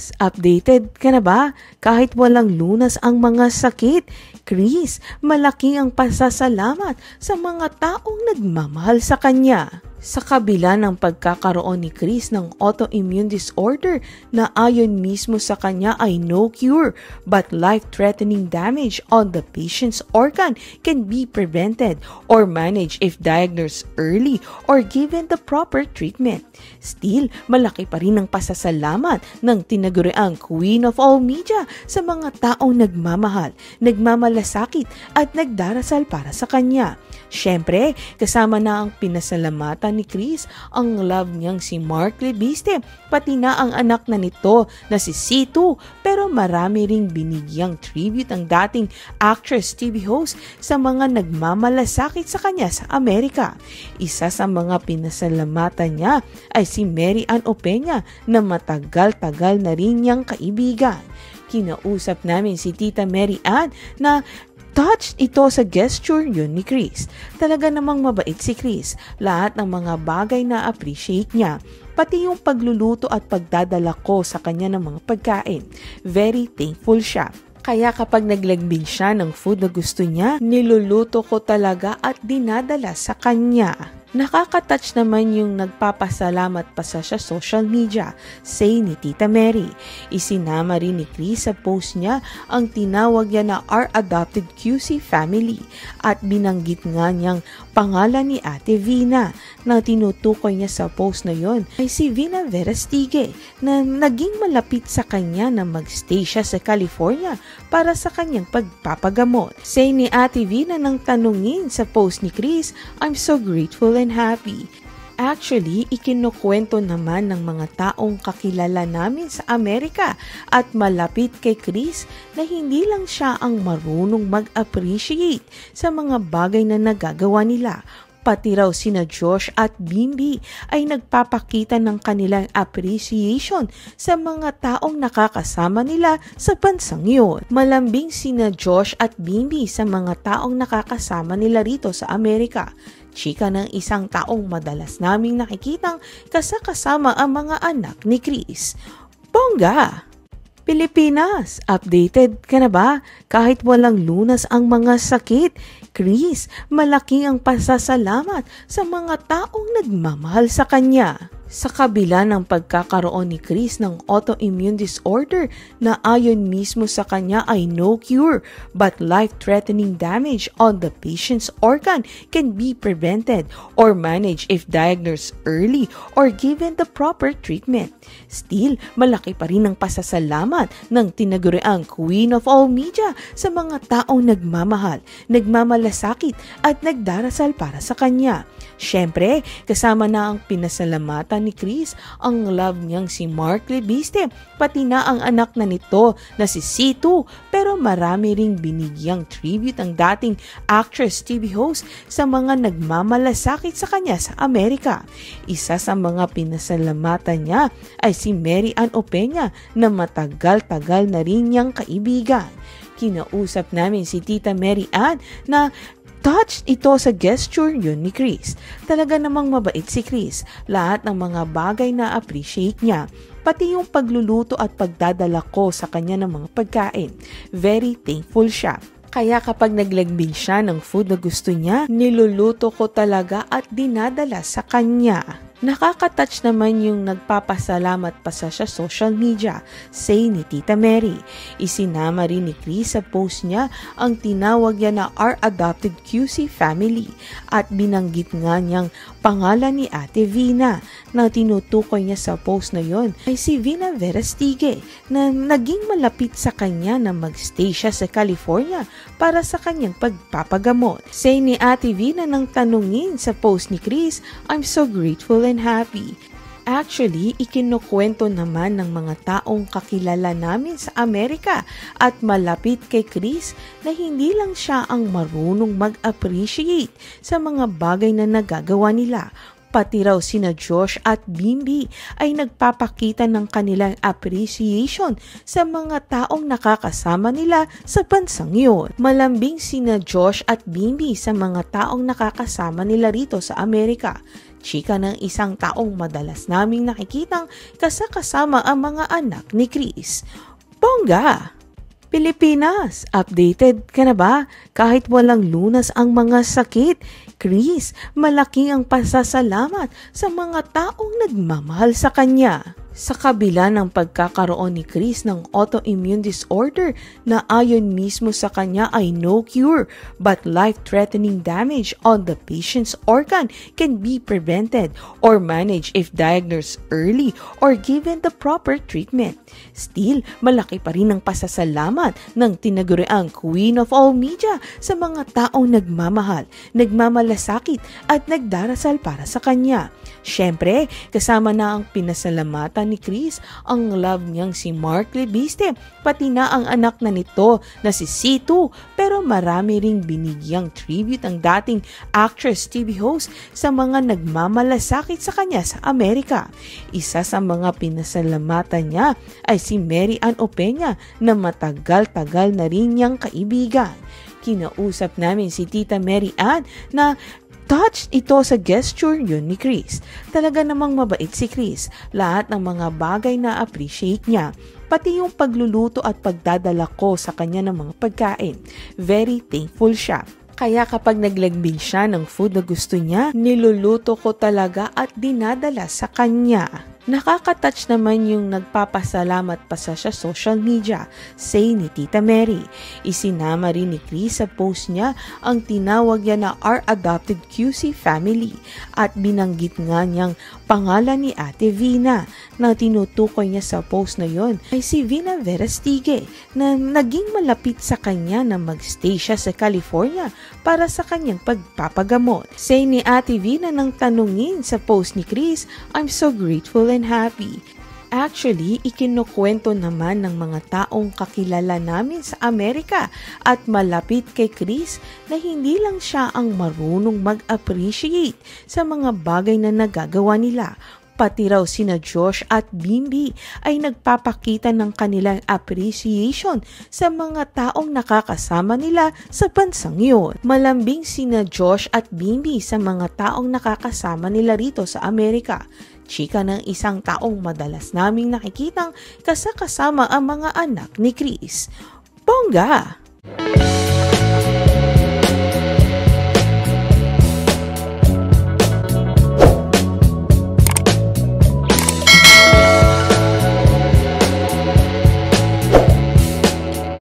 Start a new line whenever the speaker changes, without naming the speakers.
Pilipinas, updated ka na ba? Kahit walang lunas ang mga sakit, Chris, malaki ang pasasalamat sa mga taong nagmamahal sa kanya. Sa kabila ng pagkakaroon ni Chris ng autoimmune disorder na ayon mismo sa kanya ay no cure, but life-threatening damage on the patient's organ can be prevented or managed if diagnosed early or given the proper treatment. Still, malaki pa rin ang pasasalamat ng tinaguriang Queen of All Media sa mga taong nagmamahal, nagmamalasakit at nagdarasal para sa kanya. Siyempre, kasama na ang pinasalamatan ni Chris ang love niyang si Mark Lebiste, pati na ang anak na nito na si C2, pero marami ring binigyang tribute ang dating actress TV host sa mga nagmamalasakit sa kanya sa Amerika. Isa sa mga pinasalamatan niya ay si Mary Ann Opeña na matagal-tagal na rin niyang kaibigan. Kinausap namin si Tita Mary Ann na touched ito sa gesture yun ni Chris. Talaga namang mabait si Chris. Lahat ng mga bagay na appreciate niya. Pati yung pagluluto at pagdadala ko sa kanya ng mga pagkain. Very thankful siya. Kaya kapag naglagbin siya ng food na gusto niya, niluluto ko talaga at dinadala sa kanya. Nakaka-touch naman yung nagpapasalamat pa sa social media, say ni Tita Mary. Isinama rin ni Chris sa post niya ang tinawag niya na Our Adopted QC Family at binanggit nga niyang pangalan ni Ate Vina na tinutukoy niya sa post na yon ay si Vina Verastige na naging malapit sa kanya na magstay siya sa California para sa kanyang pagpapagamot. Say ni Ate Vina nang tanungin sa post ni Chris, I'm so grateful and happy. Actually, ikinukwento naman ng mga taong kakilala namin sa Amerika at malapit kay Chris na hindi lang siya ang marunong mag-appreciate sa mga bagay na nagagawa nila. Pati raw sina Josh at Bimbi ay nagpapakita ng kanilang appreciation sa mga taong nakakasama nila sa bansang yun. Malambing sina Josh at Bimbi sa mga taong nakakasama nila rito sa Amerika. Chika ng isang taong madalas naming nakikitang kasama ang mga anak ni Chris. Bongga! Pilipinas, updated ka na ba? Kahit walang lunas ang mga sakit, Chris, malaki ang pasasalamat sa mga taong nagmamahal sa kanya. Sa kabila ng pagkakaroon ni Chris ng autoimmune disorder na ayon mismo sa kanya ay no cure, but life-threatening damage on the patient's organ can be prevented or managed if diagnosed early or given the proper treatment. Still, malaki pa rin ang pasasalamat ng tinaguriang Queen of All Media sa mga taong nagmamahal, nagmamalasakit at nagdarasal para sa kanya. Siyempre, kasama na ang pinasalamatan ni Chris ang love niyang si Mark Lebiste, pati na ang anak na nito na si C2, pero marami ring binigyang tribute ang dating actress TV host sa mga nagmamalasakit sa kanya sa Amerika. Isa sa mga pinasalamatan niya ay si Mary Ann Opeña na matagal-tagal na rin niyang kaibigan. Kinausap namin si Tita Mary Ann na touched ito sa gesture yun ni Chris. Talaga namang mabait si Chris. Lahat ng mga bagay na appreciate niya. Pati yung pagluluto at pagdadala ko sa kanya ng mga pagkain. Very thankful siya. Kaya kapag naglagbin siya ng food na gusto niya, niluluto ko talaga at dinadala sa kanya. Nakaka-touch naman yung nagpapasalamat pa sa social media, say ni Tita Mary. Isinama rin ni Chris sa post niya ang tinawag niya na Our Adopted QC Family at binanggit nga niyang pangalan ni Ate Vina na tinutukoy niya sa post na yon ay si Vina Verastige na naging malapit sa kanya na magstay siya sa California para sa kanyang pagpapagamot. Say ni Ate Vina nang tanungin sa post ni Chris, I'm so grateful and happy. Actually, ikinukwento naman ng mga taong kakilala namin sa Amerika at malapit kay Chris na hindi lang siya ang marunong mag-appreciate sa mga bagay na nagagawa nila. Pati raw sina Josh at Bimbi ay nagpapakita ng kanilang appreciation sa mga taong nakakasama nila sa bansang yun. Malambing sina Josh at Bimbi sa mga taong nakakasama nila rito sa Amerika. Chika ng isang taong madalas naming nakikitang kasama ang mga anak ni Chris. Bongga! Pilipinas, updated ka na ba? Kahit walang lunas ang mga sakit, Chris, malaki ang pasasalamat sa mga taong nagmamahal sa kanya. Sa kabila ng pagkakaroon ni Chris ng autoimmune disorder na ayon mismo sa kanya ay no cure, but life-threatening damage on the patient's organ can be prevented or managed if diagnosed early or given the proper treatment. Still, malaki pa rin ang pasasalamat ng tinaguriang Queen of All Media sa mga taong nagmamahal, nagmamalasakit at nagdarasal para sa kanya. Siyempre, kasama na ang pinasalamatan ni Chris ang love niyang si Mark Lebiste, pati na ang anak na nito na si C2, pero marami ring binigyang tribute ang dating actress TV host sa mga nagmamalasakit sa kanya sa Amerika. Isa sa mga pinasalamatan niya ay si Mary Ann Opeña na matagal-tagal na rin niyang kaibigan. Kinausap namin si Tita Mary Ann na touched ito sa gesture yun ni Chris. Talaga namang mabait si Chris. Lahat ng mga bagay na appreciate niya. Pati yung pagluluto at pagdadala ko sa kanya ng mga pagkain. Very thankful siya. Kaya kapag naglagbing siya ng food na gusto niya, niluluto ko talaga at dinadala sa kanya. Nakaka-touch naman yung nagpapasalamat pa sa social media, say ni Tita Mary. Isinama rin ni Chris sa post niya ang tinawag niya na Our Adopted QC Family at binanggit nga niyang pangalan ni Ate Vina na tinutukoy niya sa post na yon ay si Vina Verastige na naging malapit sa kanya na magstay siya sa California para sa kanyang pagpapagamot. Say ni Ate Vina nang tanungin sa post ni Chris, I'm so grateful and happy. Actually, ikinukwento naman ng mga taong kakilala namin sa Amerika at malapit kay Chris na hindi lang siya ang marunong mag-appreciate sa mga bagay na nagagawa nila. Pati raw sina Josh at Bimbi ay nagpapakita ng kanilang appreciation sa mga taong nakakasama nila sa bansang yun. Malambing sina Josh at Bimbi sa mga taong nakakasama nila rito sa Amerika. Chika ng isang taong madalas naming nakikitang kasama ang mga anak ni Chris. Bongga!